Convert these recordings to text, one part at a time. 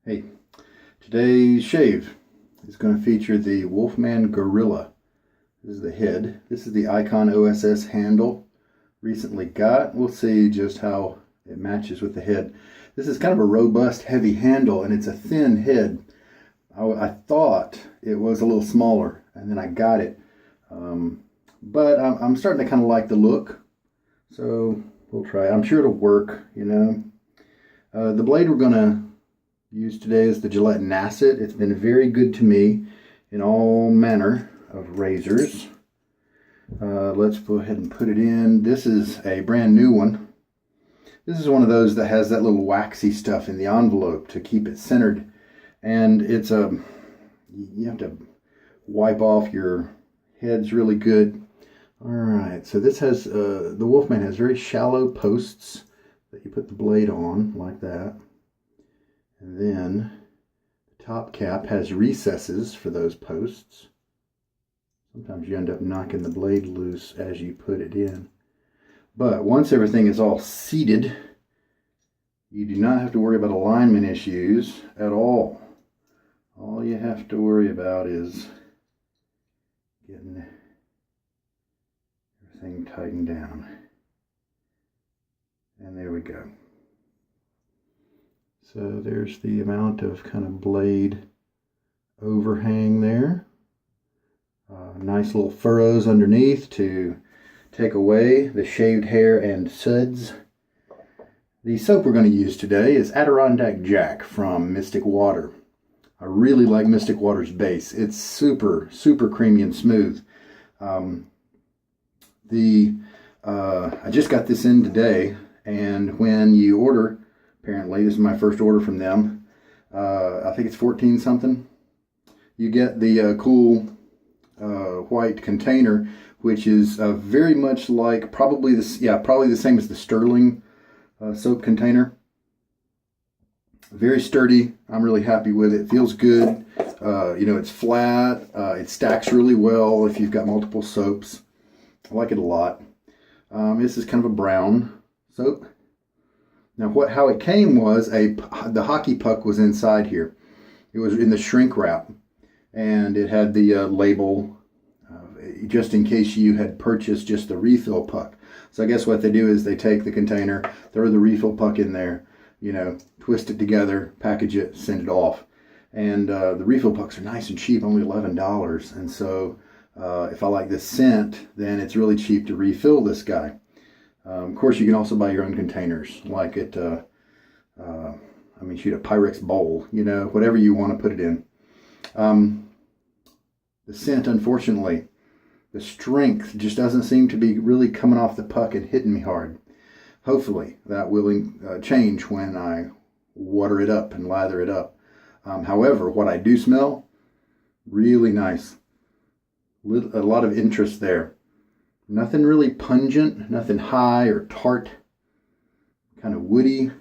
Hey, today's shave is going to feature the Wolfman Guerilla. This is the head. This is the Icon OSS handle. Recently got. We'll see just how it matches with the head. This is kind of a robust, heavy handle, and it's a thin head. I thought it was a little smaller, and then I got it. But I'm starting to kind of like the look, so we'll try. I'm sure it'll work, you know. The blade we're going to use today is the Gillette Nacet. It's been very good to me in all manner of razors. Let's go ahead and put it in. This is a brand new one. This is one of those that has that little waxy stuff in the envelope to keep it centered. And it's you have to wipe off your heads really good. All right, so this has, the Wolfman has very shallow posts that you put the blade on like that. And then the top cap has recesses for those posts. Sometimes you end up knocking the blade loose as you put it in. But once everything is all seated, you do not have to worry about alignment issues at all. All you have to worry about is getting everything tightened down. And there we go. So there's the amount of kind of blade overhang there. Nice little furrows underneath to take away the shaved hair and suds. The soap we're going to use today is Adirondack Jack from Mystic Water. I really like Mystic Water's base. It's super, super creamy and smooth. I just got this in today, and when you order, apparently, this is my first order from them. I think it's 14 something. You get the cool white container, which is very much like probably the same as the Sterling soap container. Very sturdy. I'm really happy with it. It feels good. It's flat. It stacks really well if you've got multiple soaps. I like it a lot. This is kind of a brown soap. Now, how it came was the hockey puck was inside here. It was in the shrink wrap, and it had the label just in case you had purchased just the refill puck. So I guess what they do is they take the container, throw the refill puck in there, twist it together, package it, send it off. And the refill pucks are nice and cheap, only $11. And so if I like this scent, then it's really cheap to refill this guy. Of course, you can also buy your own containers, like at, a Pyrex bowl, whatever you want to put it in. The scent, unfortunately, the strength just doesn't seem to be really coming off the puck and hitting me hard. Hopefully, that will change when I water it up and lather it up. However, what I do smell, really nice. A lot of interest there. Nothing really pungent, nothing high or tart, kind of woody,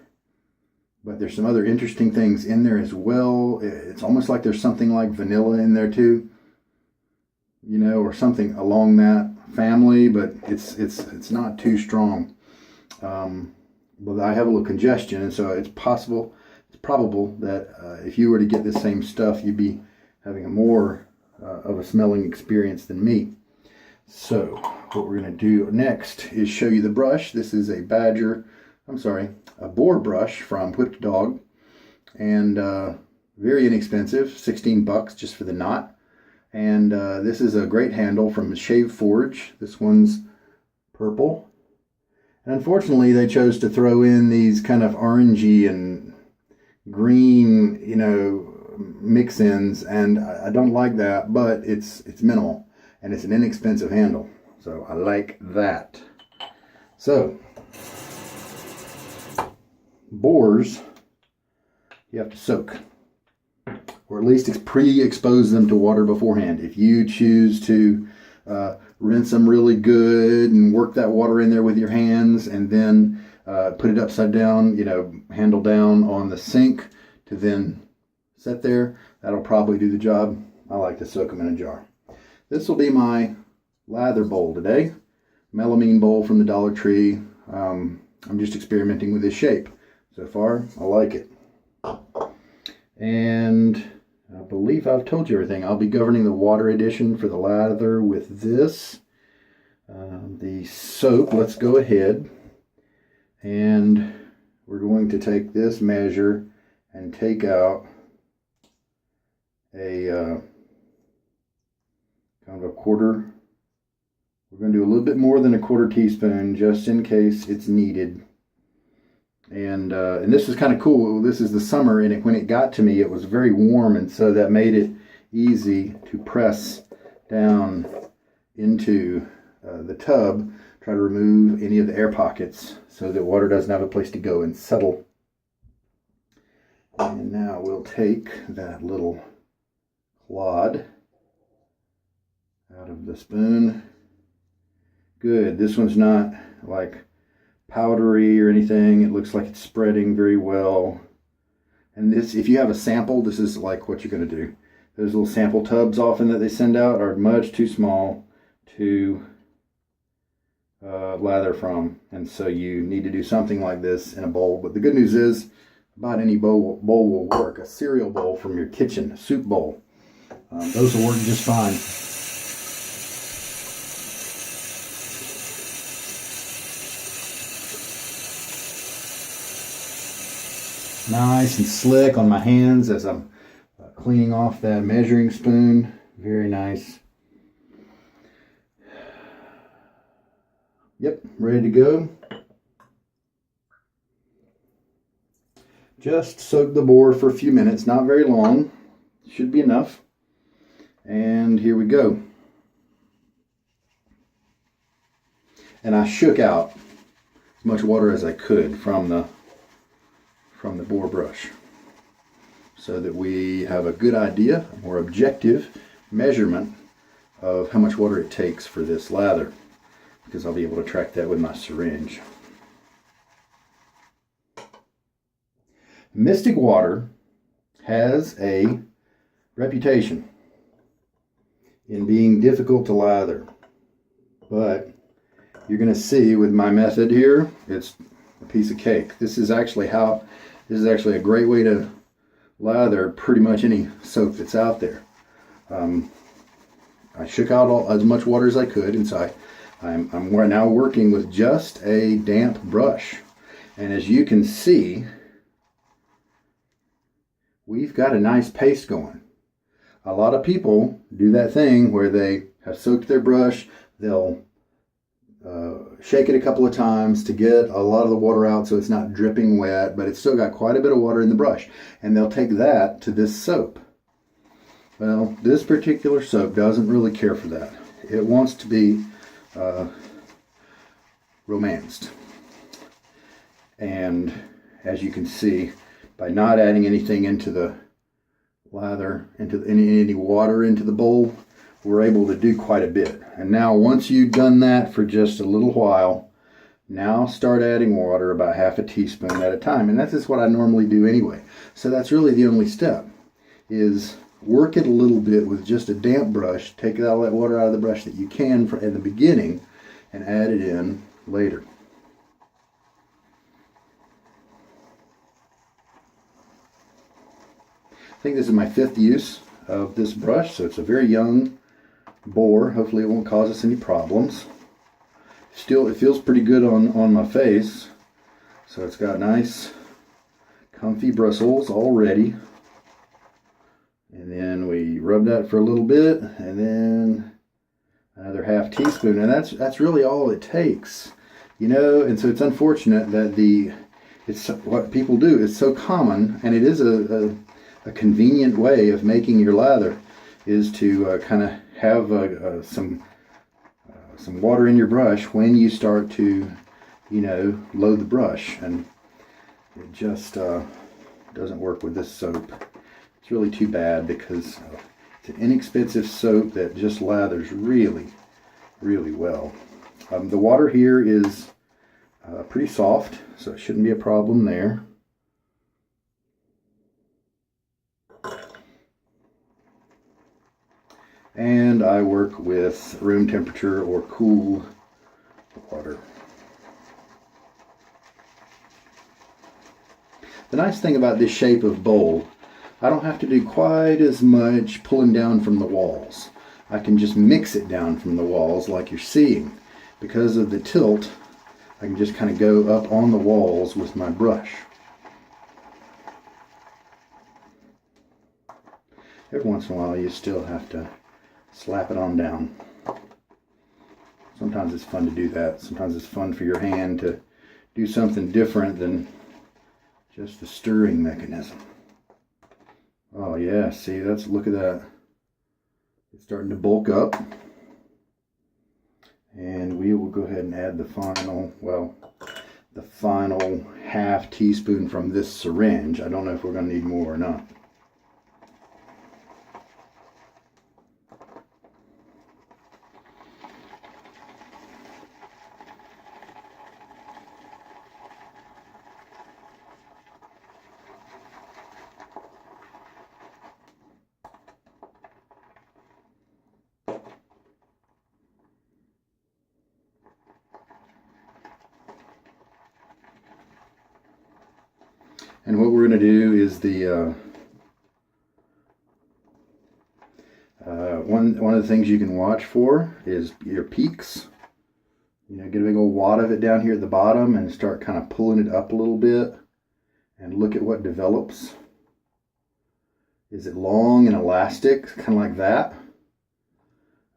but there's some other interesting things in there as well. It's almost like there's something like vanilla in there too, or something along that family, but it's not too strong. But I have a little congestion, and so it's probable that if you were to get the same stuff, you'd be having a more of a smelling experience than me. So what we're going to do next is show you the brush. This is a Boar brush from Whipped Dog, and very inexpensive, 16 bucks just for the knot. And this is a great handle from Shave Forge. This one's purple. And unfortunately, they chose to throw in these kind of orangey and green, mix-ins, and I don't like that, but it's minimal. And it's an inexpensive handle, so I like that. So, boars, you have to soak, or at least pre-expose them to water beforehand. If you choose to rinse them really good and work that water in there with your hands, and then put it upside down, handle down on the sink to then set there, that'll probably do the job. I like to soak them in a jar. This will be my lather bowl today. Melamine bowl from the Dollar Tree. I'm just experimenting with this shape. So far, I like it. And I believe I've told you everything. I'll be governing the water addition for the lather with this. The soap, let's go ahead. And we're going to take this measure and take out a kind of a quarter. We're going to do a little bit more than a quarter teaspoon just in case it's needed. And this is kind of cool. This is the summer, and when it got to me, it was very warm, and so that made it easy to press down into the tub, try to remove any of the air pockets so that water doesn't have a place to go and settle. And now we'll take that little clod out of the spoon. Good. This one's not like powdery or anything. It looks like it's spreading very well. And this, if you have a sample, this is like what you're going to do. Those little sample tubs often that they send out are much too small to lather from, and so you need to do something like this in a bowl. But the good news is about any bowl will work. A cereal bowl from your kitchen, a soup bowl, those will work just fine. Nice and slick on my hands as I'm cleaning off that measuring spoon. Very nice. Yep, ready to go. Just soak the boar for a few minutes, not very long. Should be enough. And here we go. And I shook out as much water as I could from the boar brush so that we have a good idea, a more objective measurement of how much water it takes for this lather, because I'll be able to track that with my syringe. Mystic water has a reputation in being difficult to lather, but you're going to see with my method here, it's a piece of cake. This is actually a great way to lather pretty much any soap that's out there. I shook out as much water as I could, and so I'm now working with just a damp brush. And as you can see, we've got a nice paste going. A lot of people do that thing where they have soaked their brush, they'll shake it a couple of times to get a lot of the water out so it's not dripping wet, but it's still got quite a bit of water in the brush. And they'll take that to this soap. Well, this particular soap doesn't really care for that. It wants to be romanced. And as you can see, by not adding anything into the lather, into any water into the bowl, we're able to do quite a bit. And now once you've done that for just a little while, now start adding water about half a teaspoon at a time. And that's just what I normally do anyway. So that's really the only step, is work it a little bit with just a damp brush. Take all that water out of the brush that you can in the beginning and add it in later. I think this is my 5th use of this brush, so it's a very young boar. Hopefully it won't cause us any problems. Still, it feels pretty good on my face. So it's got nice comfy bristles already. And then we rub that for a little bit, and then another half teaspoon, and that's really all it takes. You know, and so it's unfortunate that it's what people do. It's so common, and it is a convenient way of making your lather, is to kind of have some water in your brush when you start to, load the brush, and it just doesn't work with this soap. It's really too bad, because it's an inexpensive soap that just lathers really, really well. The water here is pretty soft, so it shouldn't be a problem there. And I work with room temperature or cool water. The nice thing about this shape of bowl, I don't have to do quite as much pulling down from the walls. I can just mix it down from the walls like you're seeing. Because of the tilt, I can just kind of go up on the walls with my brush. Every once in a while you still have to slap it on down. Sometimes it's fun to do that. Sometimes it's fun for your hand to do something different than just the stirring mechanism. Oh yeah, see, look at that. It's starting to bulk up. And we will go ahead and add the final half teaspoon from this syringe. I don't know if we're going to need more or not. And what we're going to do is the one of the things you can watch for is your peaks. You know, get a big old wad of it down here at the bottom and start kind of pulling it up a little bit and look at what develops. Is it long and elastic, kind of like that?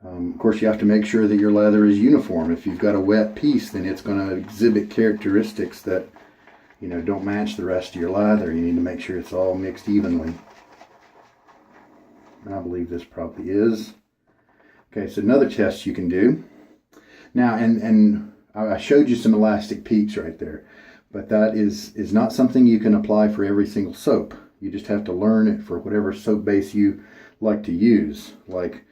Of course, you have to make sure that your lather is uniform. If you've got a wet piece, then it's going to exhibit characteristics that, you know, don't match the rest of your lather. You need to make sure it's all mixed evenly. And I believe this probably is. Okay, so another test you can do. Now, and I showed you some elastic peaks right there, but that is not something you can apply for every single soap. You just have to learn it for whatever soap base you like to use. Like,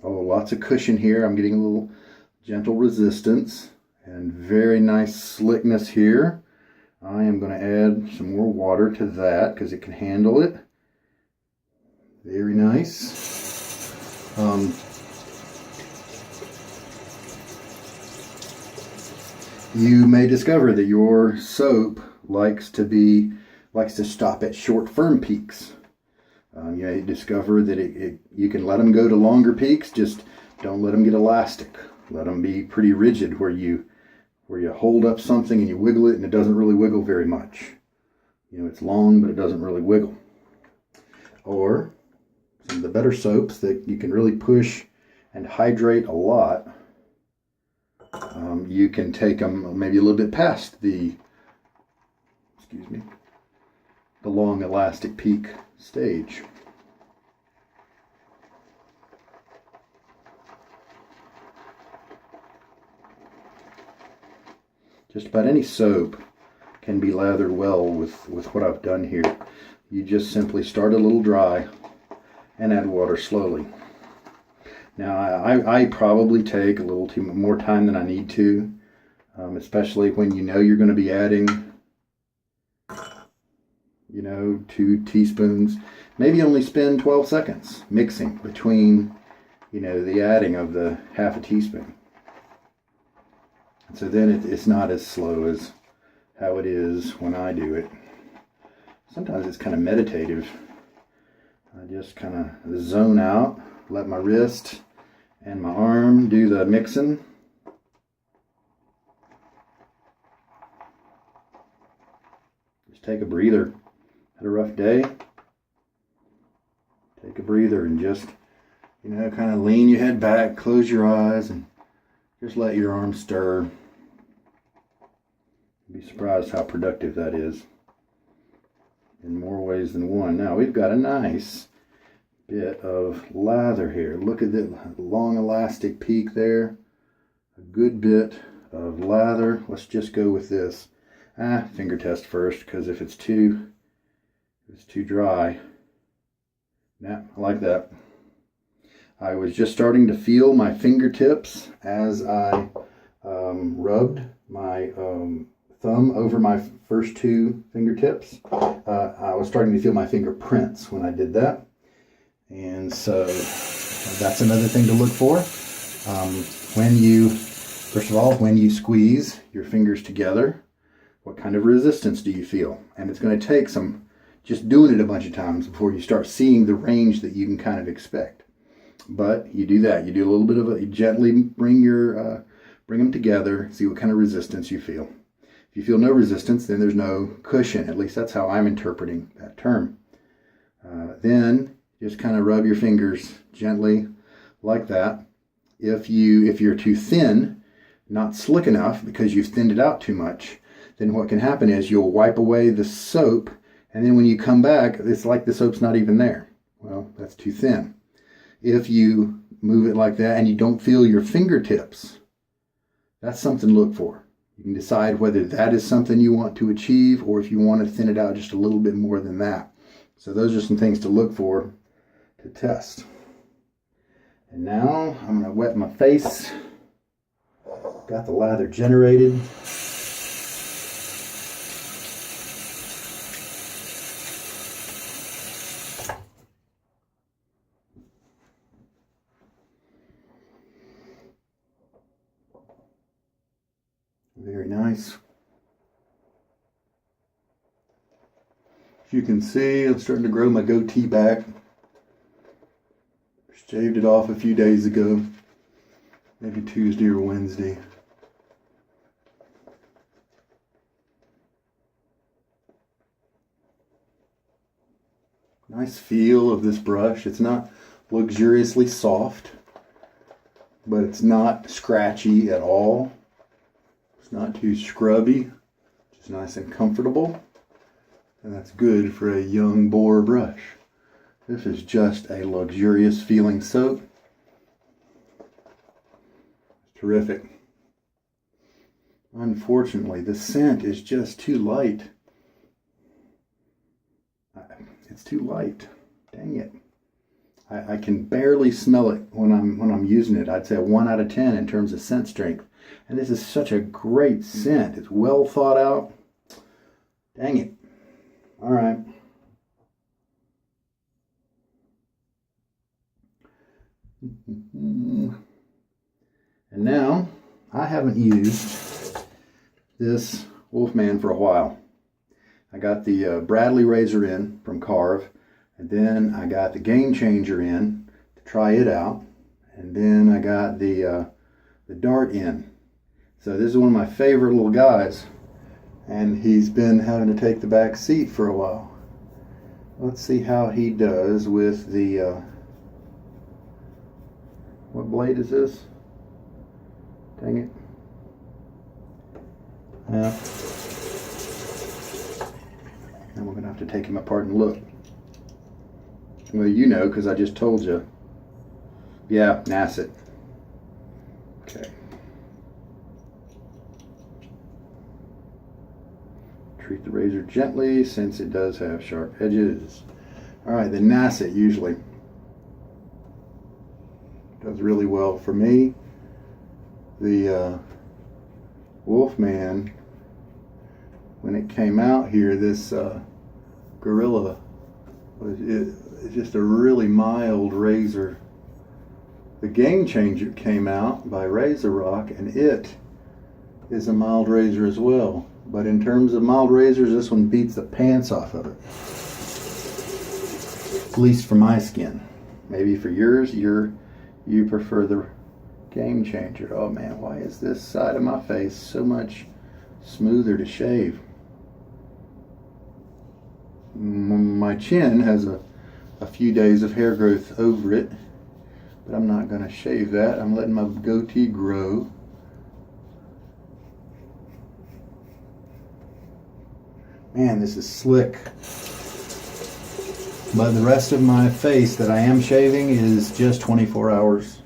lots of cushion here. I'm getting a little gentle resistance. And very nice slickness here. I am going to add some more water to that because it can handle it. Very nice. You may discover that your soap likes to stop at short, firm peaks. You may discover that you can let them go to longer peaks. Just don't let them get elastic. Let them be pretty rigid where you hold up something and you wiggle it and it doesn't really wiggle very much. You know, it's long, but it doesn't really wiggle. Or some of the better soaps that you can really push and hydrate a lot, you can take them maybe a little bit past the long elastic peak stage. Just about any soap can be lathered well with what I've done here. You just simply start a little dry and add water slowly. Now I probably take a little more time than I need to, especially when you know you're going to be adding, 2 teaspoons. Maybe only spend 12 seconds mixing between, the adding of the half a teaspoon. So then it's not as slow as how it is when I do it. Sometimes it's kind of meditative. I just kind of zone out, let my wrist and my arm do the mixing. Just take a breather. Had a rough day? Take a breather and just, kind of lean your head back, close your eyes, and just let your arm stir. You'd be surprised how productive that is in more ways than one. Now we've got a nice bit of lather here. Look at the long elastic peak there. A good bit of lather. Let's just go with this. Finger test first, because if it's too dry. Yeah, I like that. I was just starting to feel my fingertips as I rubbed my thumb over my first 2 fingertips. I was starting to feel my fingerprints when I did that. And so that's another thing to look for. First of all, when you squeeze your fingers together, what kind of resistance do you feel? And it's going to take some just doing it a bunch of times before you start seeing the range that you can kind of expect. But you do that. You do a little bit of a, you gently bring them together, see what kind of resistance you feel. If you feel no resistance, then there's no cushion. At least that's how I'm interpreting that term. Then just kind of rub your fingers gently like that. If you're too thin, not slick enough because you've thinned it out too much, then what can happen is you'll wipe away the soap, and then when you come back, it's like the soap's not even there. Well, that's too thin. If you move it like that and you don't feel your fingertips, that's something to look for. You can decide whether that is something you want to achieve or if you want to thin it out just a little bit more than that. So those are some things to look for to test. And now I'm going to wet my face. Got the lather generated. Very nice. As you can see, I'm starting to grow my goatee back. Shaved it off a few days ago, maybe Tuesday or Wednesday. Nice feel of this brush. It's not luxuriously soft, but it's not scratchy at all. It's not too scrubby, just nice and comfortable. And that's good for a young boar brush. This is just a luxurious feeling soap. It's terrific. Unfortunately, the scent is just too light. It's too light. Dang it. I can barely smell it when I'm using it. I'd say a 1 out of 10 in terms of scent strength. And this is such a great scent. It's well thought out. Dang it. All right. And now, I haven't used this Wolfman for a while. I got the Bradley razor in from Carve, and then I got the Game Changer in to try it out, and then I got the Dart in. So this is one of my favorite little guys, and he's been having to take the back seat for a while. Let's see how he does with the what blade is this? Dang it. Yeah. And we're going to have to take him apart and look. Well, you know, because I just told you. Yeah, Nacet. Okay. Treat the razor gently since it does have sharp edges. Alright, the Nacet usually does really well for me. The Wolfman, when it came out here, this Guerilla it's just a really mild razor. The Game Changer came out by Razor Rock, and it is a mild razor as well. But in terms of mild razors, this one beats the pants off of it. At least for my skin. Maybe for yours, you prefer the Game Changer. Oh man, why is this side of my face so much smoother to shave? My chin has a few days of hair growth over it, but I'm not going to shave that. I'm letting my goatee grow. Man, this is slick. But the rest of my face that I am shaving is just 24 hours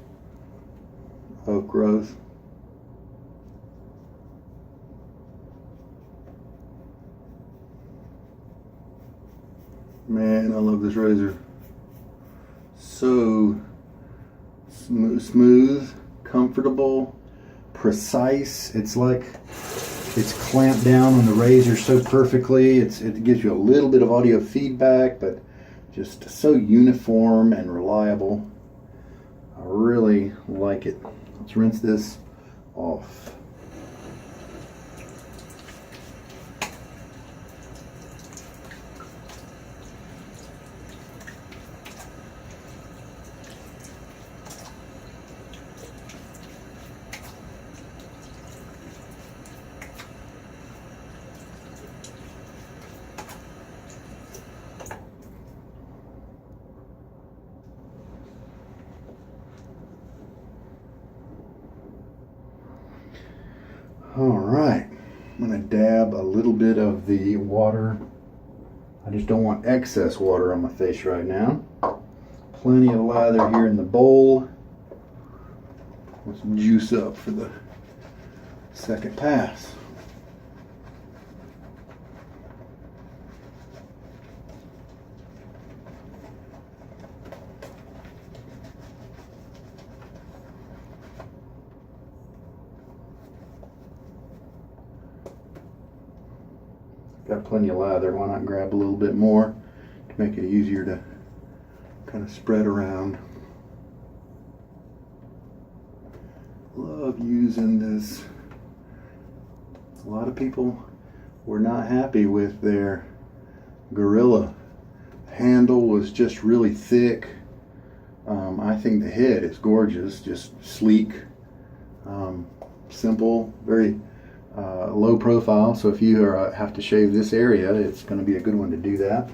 of growth. Man, I love this razor. So smooth, comfortable, precise. It's like it's clamped down on the razor so perfectly. It gives you a little bit of audio feedback, but just so uniform and reliable. I really like it. Let's rinse this off. dab a little bit of the water. I just don't want excess water on my face right now. Plenty of lather here in the bowl. Let's juice up for the second pass. Got plenty of lather, why not grab a little bit more to make it easier to kind of spread around. Love using this. A lot of people were not happy with their Guerilla. Handle was just really thick. I think the head is gorgeous, just sleek, simple, very low profile, so if you have to shave this area, it's going to be a good one to do that.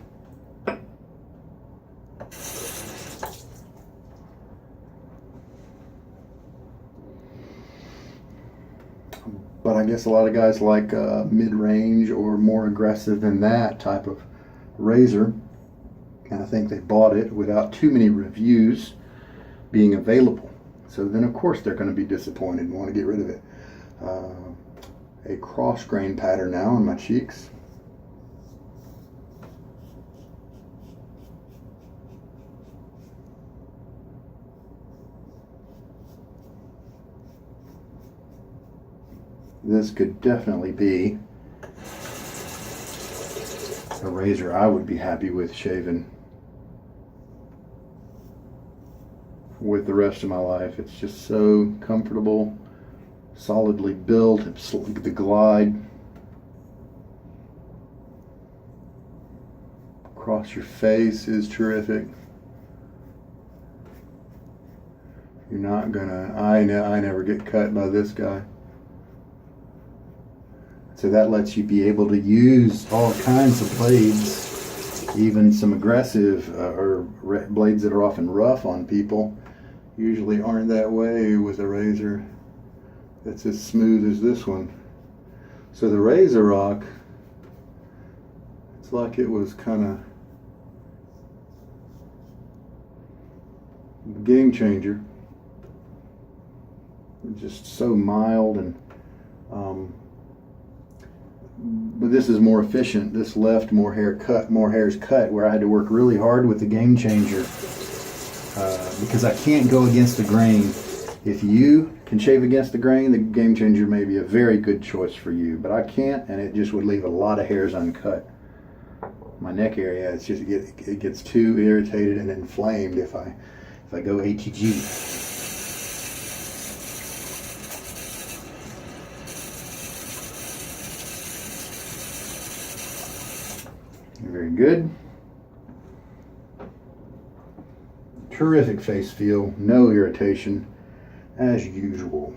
But I guess a lot of guys like mid-range or more aggressive than that type of razor, and I think they bought it without too many reviews being available. So then of course they're going to be disappointed and want to get rid of it. A cross grain pattern now on my cheeks. This could definitely be a razor I would be happy with shaving with the rest of my life. It's just so comfortable, solidly built. It's the glide across your face is terrific. You're not gonna, I never get cut by this guy. So that lets you be able to use all kinds of blades, even some aggressive or blades that are often rough on people. Usually aren't that way with a razor that's as smooth as this one. So the Razor Rock, it's like it was kind of a game changer. It's just so mild, and but this is more efficient. This left more hairs cut, where I had to work really hard with the Game Changer because I can't go against the grain. If you can shave against the grain, the Game Changer may be a very good choice for you, but I can't, and it just would leave a lot of hairs uncut. My neck area, it's just it gets too irritated and inflamed if I go ATG. Very good. Terrific face feel, no irritation, as usual.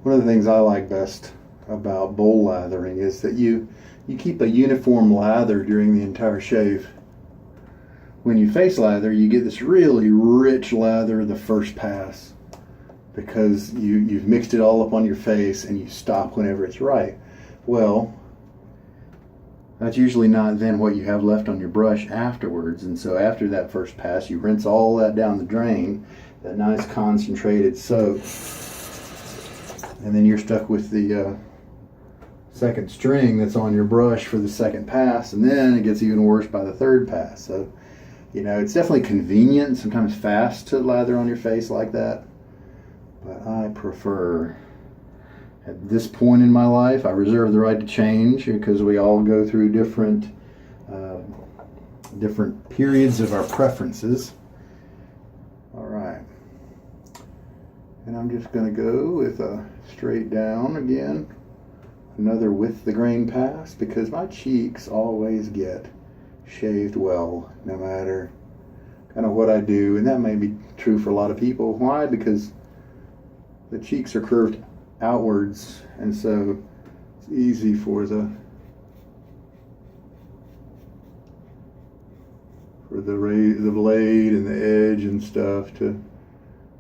One of the things I like best about bowl lathering is that you keep a uniform lather during the entire shave. When you face lather, you get this really rich lather the first pass because you've mixed it all up on your face and you stop whenever it's right. Well, that's usually not then what you have left on your brush afterwards, and so after that first pass, you rinse all that down the drain, that nice concentrated soap. And then you're stuck with the second string that's on your brush for the second pass, and then it gets even worse by the third pass. So, you know, it's definitely convenient and sometimes fast to lather on your face like that. But I prefer, at this point in my life, I reserve the right to change because we all go through different periods of our preferences. All right. And I'm just going to go with a straight down again another with the grain pass, because my cheeks always get shaved well no matter kind of what I do, and that may be true for a lot of people. Why? Because the cheeks are curved outwards, and so it's easy for the blade and the edge and stuff to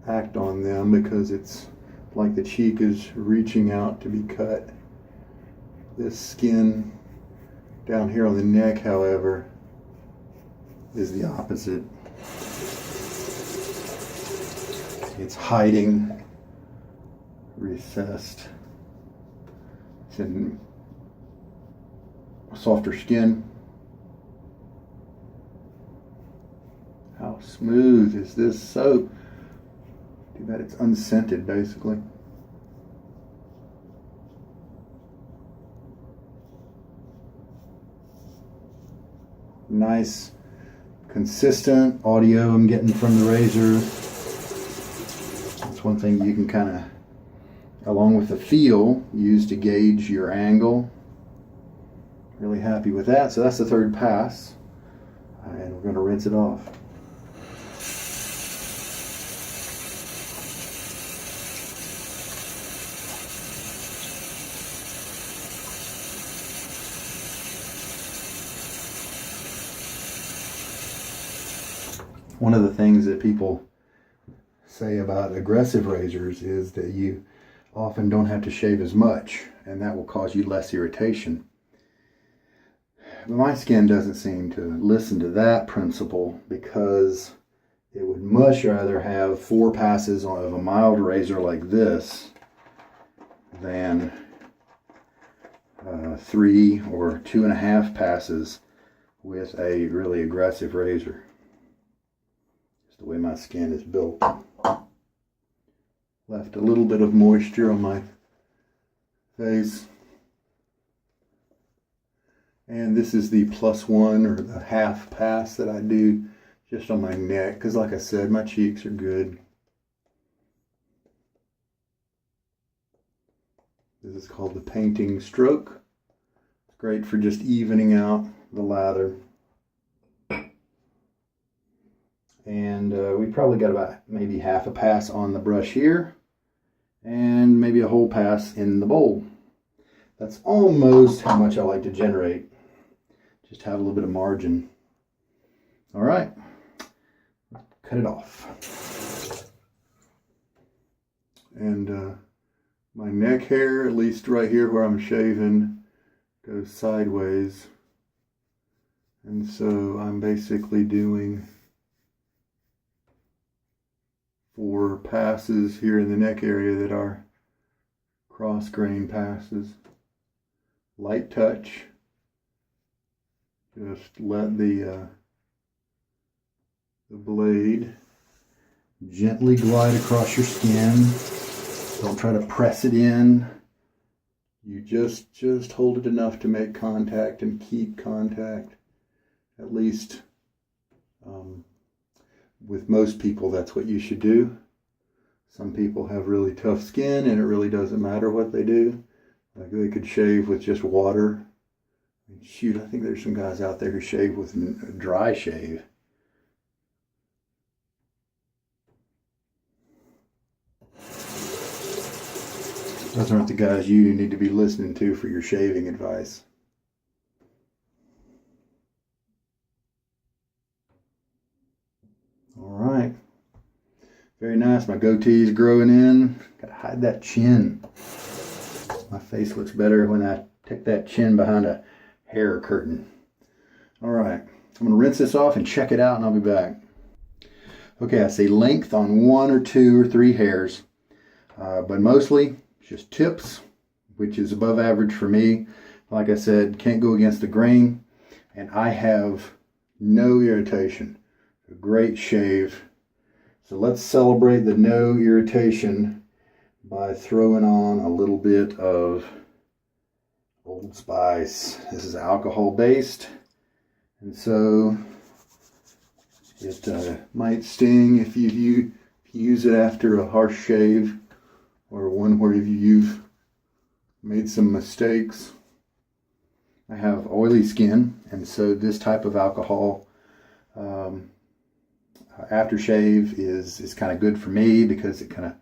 act on them, because it's like the cheek is reaching out to be cut. This skin down here on the neck, however, is the opposite. It's hiding, recessed. It's in softer skin. How smooth is this soap? Too bad it's unscented, basically. Nice, consistent audio I'm getting from the razor. That's one thing you can kind of, along with the feel, use to gauge your angle. Really happy with that. So that's the third pass, and we're going to rinse it off. One of the things that people say about aggressive razors is that you often don't have to shave as much, and that will cause you less irritation. But my skin doesn't seem to listen to that principle, because it would much rather have 4 passes of a mild razor like this than 3 or 2.5 passes with a really aggressive razor. The way my skin is built. Left a little bit of moisture on my face. And this is the +1 or the half pass that I do just on my neck, because like I said, my cheeks are good. This is called the painting stroke. It's great for just evening out the lather. And we probably got about maybe half a pass on the brush here, and maybe a whole pass in the bowl. That's almost how much I like to generate. Just have a little bit of margin. All right, cut it off. And my neck hair, at least right here where I'm shaving, goes sideways. And so I'm basically doing 4 passes here in the neck area that are cross grain passes. Light touch. Just let the blade gently glide across your skin. Don't try to press it in. You just hold it enough to make contact and keep contact. At least with most people, that's what you should do. Some people have really tough skin, and it really doesn't matter what they do. Like, they could shave with just water. Shoot, I think there's some guys out there who shave with a dry shave. Those aren't the guys you need to be listening to for your shaving advice. All right. Very nice. My goatee's growing in. Gotta hide that chin. My face looks better when I take that chin behind a hair curtain. All right. I'm gonna rinse this off and check it out, and I'll be back. Okay, I see length on 1 or 2 or 3 hairs, but mostly just tips, which is above average for me. Like I said, can't go against the grain, and I have no irritation. A great shave. So let's celebrate the no irritation by throwing on a little bit of Old Spice. This is alcohol based, and so it might sting if you use it after a harsh shave, or one where you've made some mistakes. I have oily skin, and so this type of alcohol aftershave is kind of good for me because it kind of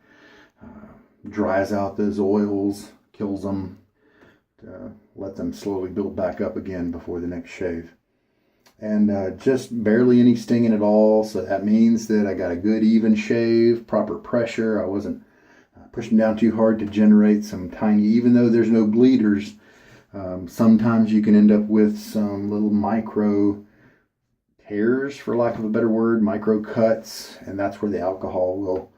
dries out those oils, kills them, let them slowly build back up again before the next shave. And just barely any stinging at all, so that means that I got a good even shave, proper pressure. I wasn't pushing down too hard to generate some tiny, even though there's no bleeders, sometimes you can end up with some little micro tears, for lack of a better word, micro cuts, and that's where the alcohol will,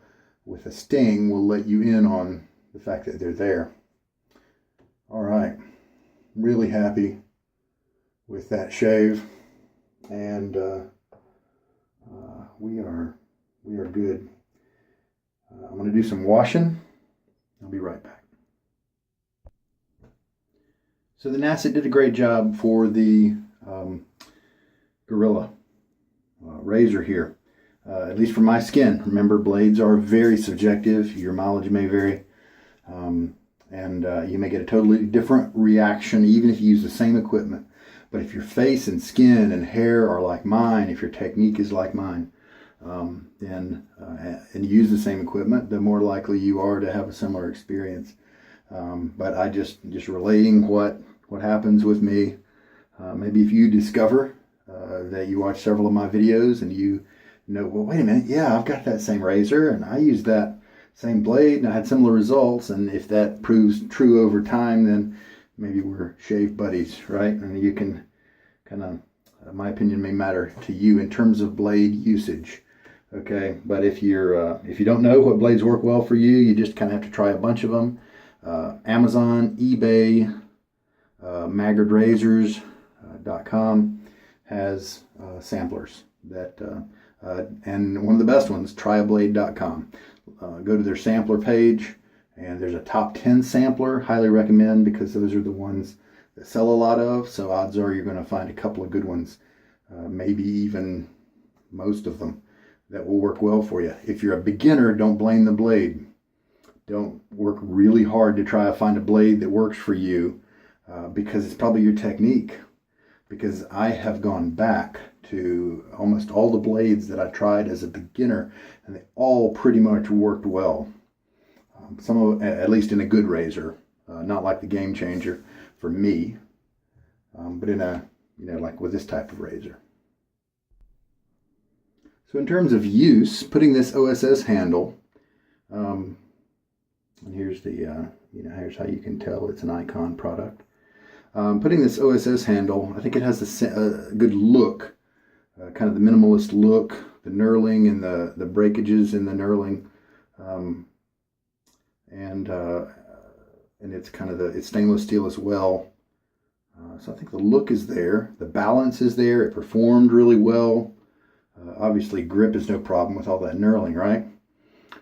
with a sting, will let you in on the fact that they're there. All right, really happy with that shave, and we are good. I'm going to do some washing. I'll be right back. So the Nacet did a great job for the Guerilla razor here, at least for my skin. Remember, blades are very subjective. Your mileage may vary, and you may get a totally different reaction even if you use the same equipment. But if your face and skin and hair are like mine, if your technique is like mine, and you use the same equipment, the more likely you are to have a similar experience. But I just relating what happens with me. Maybe if you discover that you watch several of my videos and you know, well, wait a minute, yeah, I've got that same razor and I used that same blade and I had similar results, and if that proves true over time, then maybe we're shave buddies, right? And you can kind of, my opinion may matter to you in terms of blade usage. Okay, but if you don't know what blades work well for you, you just kind of have to try a bunch of them. Amazon, eBay, maggardrazors.com has samplers that, and one of the best ones, tryablade.com. Go to their sampler page, and there's a top 10 sampler. Highly recommend, because those are the ones that sell a lot of. So odds are you're going to find a couple of good ones, maybe even most of them, that will work well for you. If you're a beginner, don't blame the blade. Don't work really hard to try to find a blade that works for you, because it's probably your technique. Because I have gone back to almost all the blades that I tried as a beginner, and they all pretty much worked well. Some of, at least in a good razor, not like the Game Changer for me, but in a, like with this type of razor. So in terms of use, putting this OSS handle, and here's the, here's how you can tell it's an Icon product. Putting this OSS handle, I think it has a good look, kind of the minimalist look, the knurling and the breakages in the knurling, and it's kind of it's stainless steel as well. So I think the look is there, the balance is there, it performed really well. Obviously grip is no problem with all that knurling, right?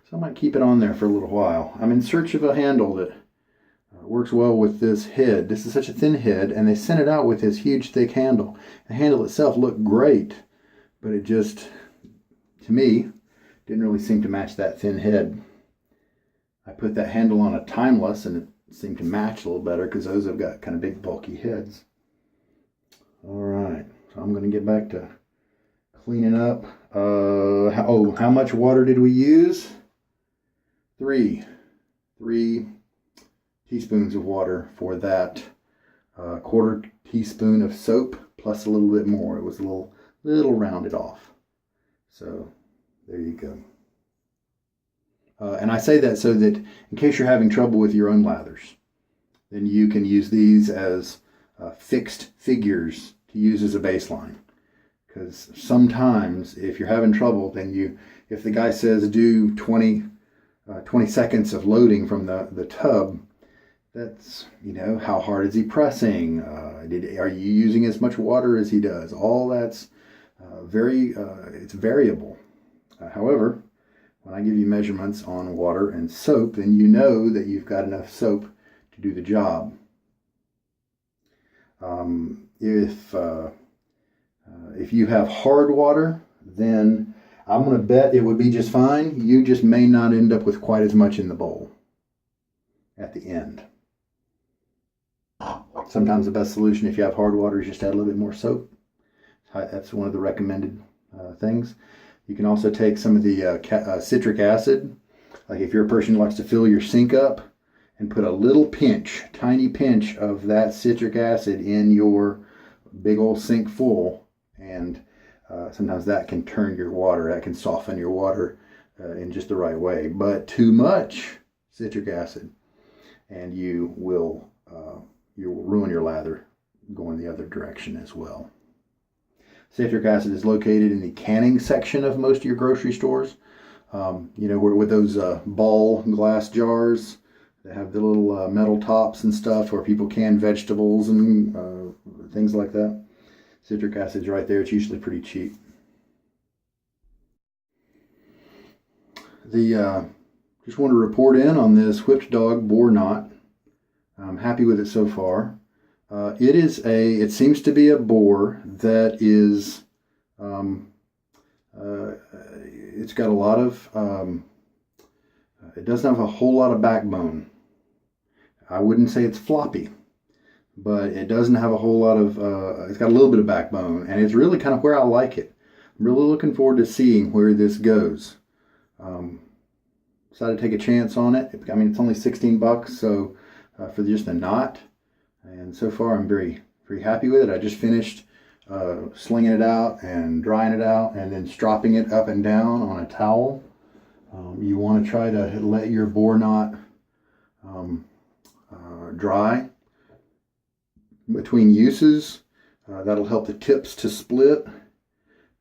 So I might keep it on there for a little while. I'm in search of a handle that works well with this head. This is such a thin head, and they sent it out with this huge thick handle. The handle itself looked great, but it just, to me, didn't really seem to match that thin head. I put that handle on a Timeless, and it seemed to match a little better, because those have got kind of big bulky heads. Alright, so I'm going to get back to cleaning up. How much water did we use? Three teaspoons of water for that. Quarter teaspoon of soap plus a little bit more. It was a little rounded off. So there you go. And I say that so that in case you're having trouble with your own lathers, then you can use these as fixed figures to use as a baseline. Because sometimes if you're having trouble, then if the guy says do 20 seconds of loading from the tub, that's, how hard is he pressing? Are you using as much water as he does? All that's it's variable. However, when I give you measurements on water and soap, then you know that you've got enough soap to do the job. If you have hard water, then I'm going to bet it would be just fine. You just may not end up with quite as much in the bowl at the end. Sometimes the best solution if you have hard water is just add a little bit more soap. That's one of the recommended things. You can also take some of the citric acid. Like if you're a person who likes to fill your sink up, and put a little pinch, tiny pinch of that citric acid in your big old sink full, and sometimes that can turn your water, that can soften your water in just the right way. But too much citric acid, and you will ruin your lather going the other direction as well. Citric acid is located in the canning section of most of your grocery stores. With those ball glass jars. They have the little metal tops and stuff where people can vegetables and things like that. Citric acid's right there. It's usually pretty cheap. Just want to report in on this whipped dog boar knot. I'm happy with it so far. It seems to be a boar that is, it's got a lot of, it doesn't have a whole lot of backbone. I wouldn't say it's floppy, but it doesn't have a whole lot of, it's got a little bit of backbone, and it's really kind of where I like it. I'm really looking forward to seeing where this goes. Decided to take a chance on it. I mean, it's only 16 bucks, so for just a knot, and so far I'm very, very happy with it. I just finished slinging it out and drying it out and then stropping it up and down on a towel. You want to try to let your boar knot dry between uses. That'll help the tips to split.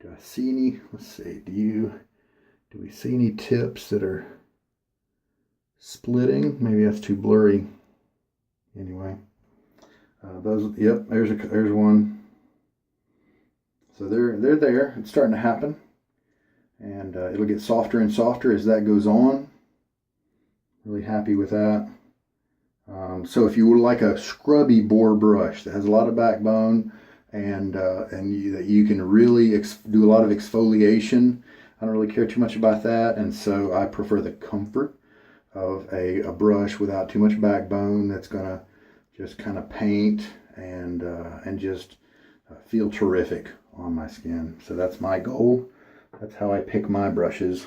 Do I see any? Let's see. Do we see any tips that are splitting? Maybe that's too blurry. Anyway, Yep. There's one. So they're there. It's starting to happen. And it'll get softer and softer as that goes on. Really happy with that. So if you would like a scrubby boar brush that has a lot of backbone and that you can really do a lot of exfoliation, I don't really care too much about that, and so I prefer the comfort of a brush without too much backbone that's gonna just kind of paint and just feel terrific on my skin. So that's my goal. That's how I pick my brushes.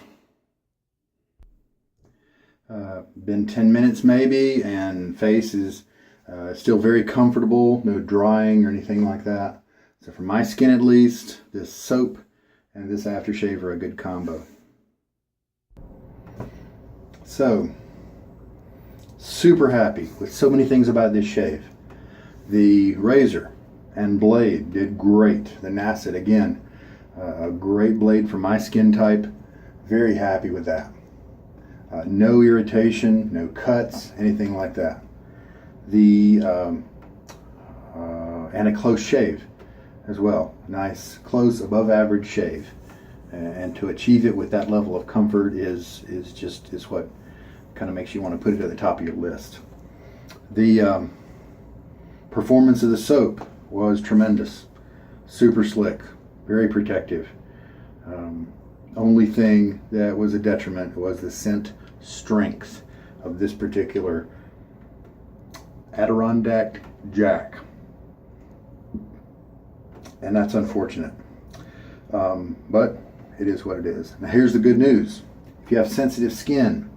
Been 10 minutes maybe, and face is still very comfortable, no drying or anything like that. So for my skin at least, this soap and this aftershave are a good combo. So, super happy with so many things about this shave. The razor and blade did great. The Nacet, again, a great blade for my skin type. Very happy with that. No irritation, no cuts, anything like that. And a close shave as well. Nice, close, above average shave. And to achieve it with that level of comfort is what kind of makes you want to put it at the top of your list. The performance of the soap was tremendous. Super slick, very protective. Only thing that was a detriment was the scent strength of this particular Adirondack Jack, and that's unfortunate, but it is what it is. Now here's the good news. If you have sensitive skin,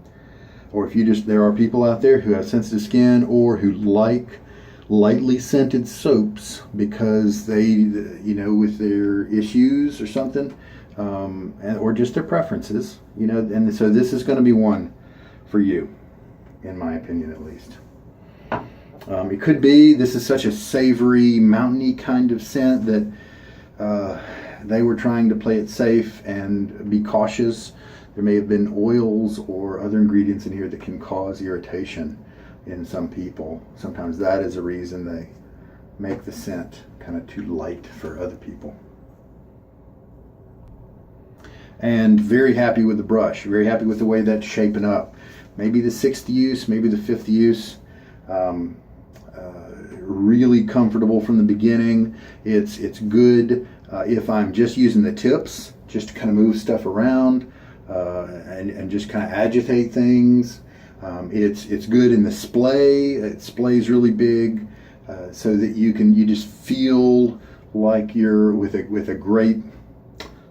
or if there are people out there who have sensitive skin or who like lightly scented soaps because they, with their issues or something, or just their preferences, and so this is going to be one for you, in my opinion at least. It could be this is such a savory, mountainy kind of scent that they were trying to play it safe and be cautious. There may have been oils or other ingredients in here that can cause irritation in some people. Sometimes that is a reason they make the scent kind of too light for other people. And very happy with the brush, very happy with the way that's shaping up. Maybe the 6th use, maybe the 5th use. Really comfortable from the beginning. It's good if I'm just using the tips, just to kind of move stuff around and just kind of agitate things. It's good in the splay. It splays really big. so that you just feel like you're with a great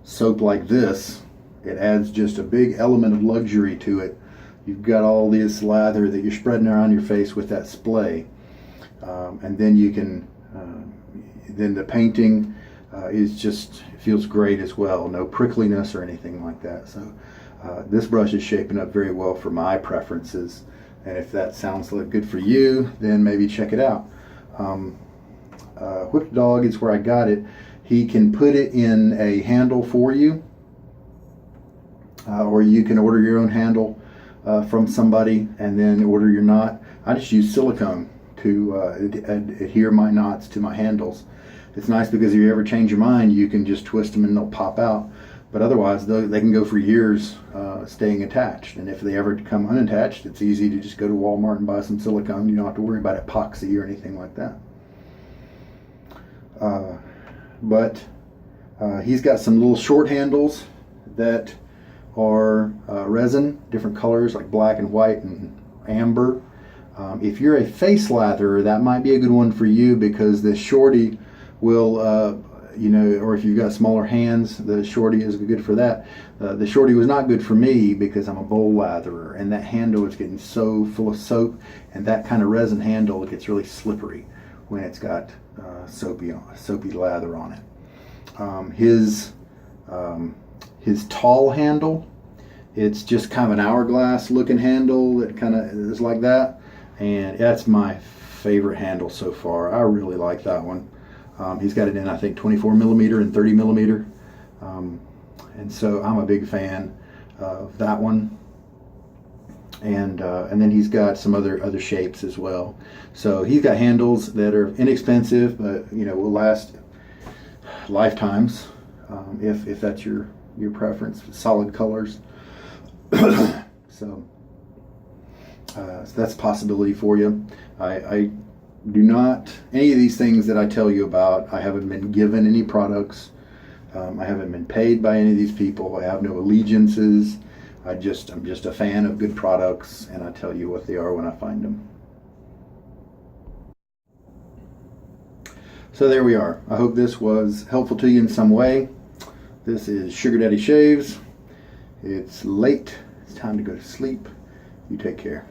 soap like this. It adds just a big element of luxury to it. You've got all this lather that you're spreading around your face with that splay, and then you can then the painting is just, it feels great as well. No prickliness or anything like that. So this brush is shaping up very well for my preferences, and if that sounds good for you, then maybe check it out. Whipped Dog is where I got it. He can put it in a handle for you, or you can order your own handle from somebody and then order your knot. I just use silicone to adhere my knots to my handles. It's nice because if you ever change your mind, you can just twist them and they'll pop out. But otherwise, they can go for years staying attached. And if they ever come unattached, it's easy to just go to Walmart and buy some silicone. You don't have to worry about epoxy or anything like that. But he's got some little short handles that are resin, different colors like black and white and amber. If you're a face latherer, that might be a good one for you, because the shorty will, or if you've got smaller hands, the shorty is good for that. The shorty was not good for me because I'm a bowl latherer, and that handle is getting so full of soap, and that kind of resin handle gets really slippery when it's got soapy lather on it. His tall handle, it's just kind of an hourglass looking handle that kind of is like that, and that's my favorite handle so far. I really like that one. He's got it in, I think, 24 millimeter and 30 millimeter, and so I'm a big fan of that one. And then he's got some other shapes as well. So he's got handles that are inexpensive, but will last lifetimes, if that's your preference. Solid colors. So that's a possibility for you. I do not, any of these things that I tell you about, I haven't been given any products. I haven't been paid by any of these people. I have no allegiances. I'm just a fan of good products, and I tell you what they are when I find them. So there we are. I hope this was helpful to you in some way. This is Sugar Daddy Shaves. It's late. It's time to go to sleep. You take care.